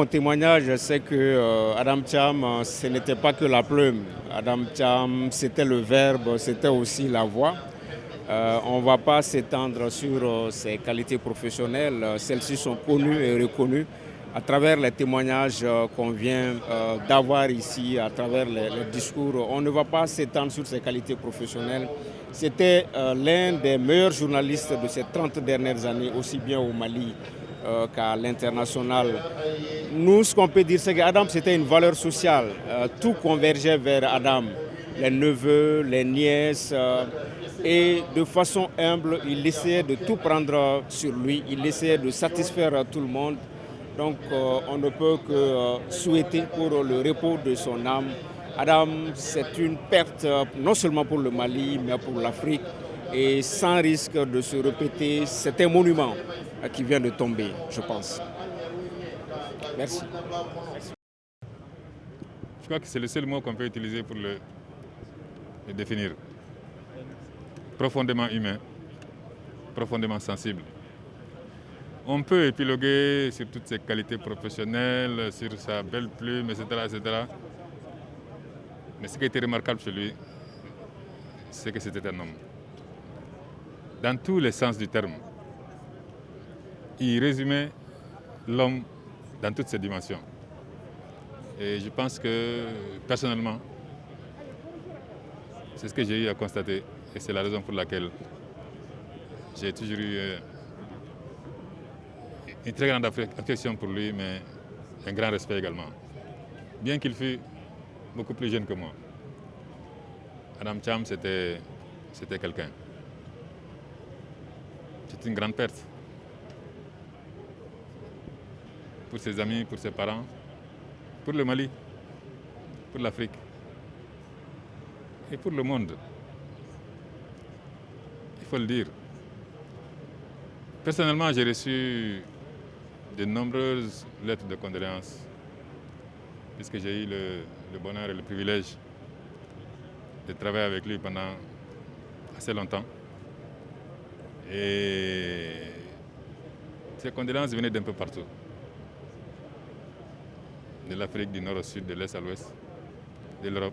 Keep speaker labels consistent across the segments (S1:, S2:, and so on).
S1: mon témoignage, c'est que Adam Thiam, ce n'était pas que la plume. Adam Thiam, c'était le verbe, c'était aussi la voix. On ne va pas s'étendre sur ses qualités professionnelles. Celles-ci sont connues et reconnues à travers les témoignages qu'on vient d'avoir ici, à travers les discours. On ne va pas s'étendre sur ses qualités professionnelles. C'était l'un des meilleurs journalistes de ces 30 dernières années, aussi bien au Mali qu'à l'international. Nous, ce qu'on peut dire, c'est qu'Adam, c'était une valeur sociale. Tout convergeait vers Adam. Les neveux, les nièces. Et de façon humble, il essayait de tout prendre sur lui. Il essayait de satisfaire tout le monde. Donc, on ne peut que souhaiter pour le repos de son âme. Adam, c'est une perte non seulement pour le Mali, mais pour l'Afrique. Et sans risque de se répéter, c'est un monument qui vient de tomber, je pense. Merci.
S2: Je crois que c'est le seul mot qu'on peut utiliser pour le définir. Profondément humain, profondément sensible. On peut épiloguer sur toutes ses qualités professionnelles, sur sa belle plume, etc., etc. Mais ce qui était remarquable chez lui, c'est que c'était un homme. Dans tous les sens du terme. Il résumait l'homme dans toutes ses dimensions. Et je pense que, personnellement, c'est ce que j'ai eu à constater. Et c'est la raison pour laquelle j'ai toujours eu une très grande affection pour lui, mais un grand respect également. Bien qu'il fût beaucoup plus jeune que moi. Adam Thiam, c'était quelqu'un. C'est une grande perte. Pour ses amis, pour ses parents, pour le Mali, pour l'Afrique et pour le monde. Il faut le dire. Personnellement, j'ai reçu de nombreuses lettres de condoléances, puisque j'ai eu le bonheur et le privilège de travailler avec lui pendant assez longtemps. Et ces condoléances venaient d'un peu partout. De l'Afrique, du nord au sud, de l'est à l'ouest, de l'Europe,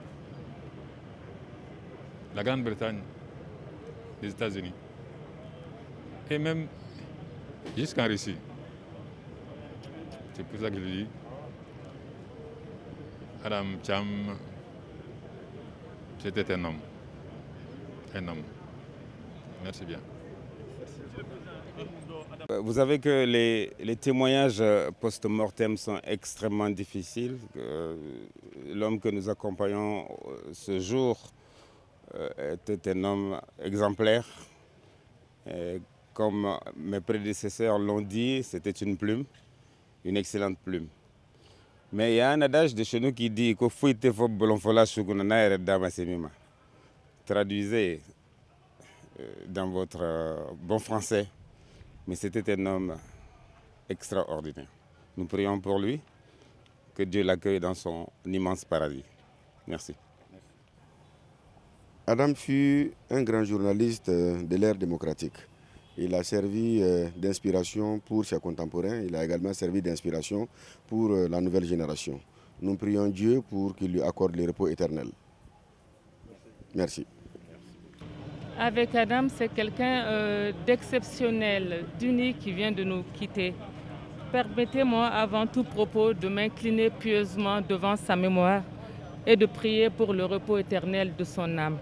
S2: la Grande-Bretagne, les États-Unis, et même jusqu'en Russie. C'est pour ça que je dis, Adam Thiam, c'était un homme. Un homme. Merci bien.
S3: Vous savez que les témoignages post-mortem sont extrêmement difficiles. L'homme que nous accompagnons ce jour était un homme exemplaire. Et comme mes prédécesseurs l'ont dit, c'était une plume, une excellente plume. Mais il y a un adage de chez nous qui dit que traduisez dans votre bon français. Mais c'était un homme extraordinaire. Nous prions pour lui, que Dieu l'accueille dans son immense paradis. Merci.
S4: Adam fut un grand journaliste de l'ère démocratique. Il a servi d'inspiration pour ses contemporains. Il a également servi d'inspiration pour la nouvelle génération. Nous prions Dieu pour qu'il lui accorde le repos éternel. Merci.
S5: Avec Adam, c'est quelqu'un d'exceptionnel, d'unique qui vient de nous quitter. Permettez-moi avant tout propos de m'incliner pieusement devant sa mémoire et de prier pour le repos éternel de son âme.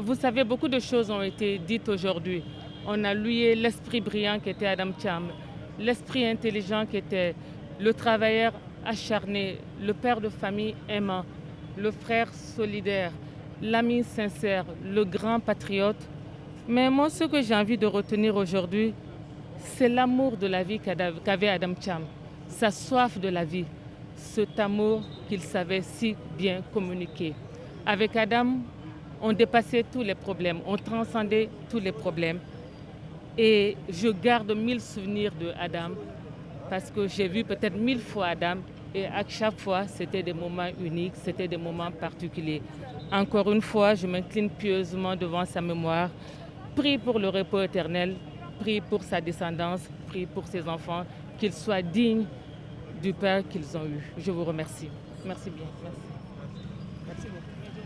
S5: Vous savez, beaucoup de choses ont été dites aujourd'hui. On a loué l'esprit brillant qui était Adam Thiam, l'esprit intelligent qui était le travailleur acharné, le père de famille aimant, le frère solidaire, l'ami sincère, le grand patriote. Mais moi, ce que j'ai envie de retenir aujourd'hui, c'est l'amour de la vie qu'avait Adam Thiam, sa soif de la vie, cet amour qu'il savait si bien communiquer. Avec Adam, on dépassait tous les problèmes, on transcendait tous les problèmes. Et je garde 1000 souvenirs de Adam, parce que j'ai vu peut-être 1000 fois Adam, et à chaque fois, c'était des moments uniques, c'était des moments particuliers. Encore une fois, je m'incline pieusement devant sa mémoire, prie pour le repos éternel, prie pour sa descendance, prie pour ses enfants, qu'ils soient dignes du père qu'ils ont eu. Je vous remercie. Merci bien. Merci.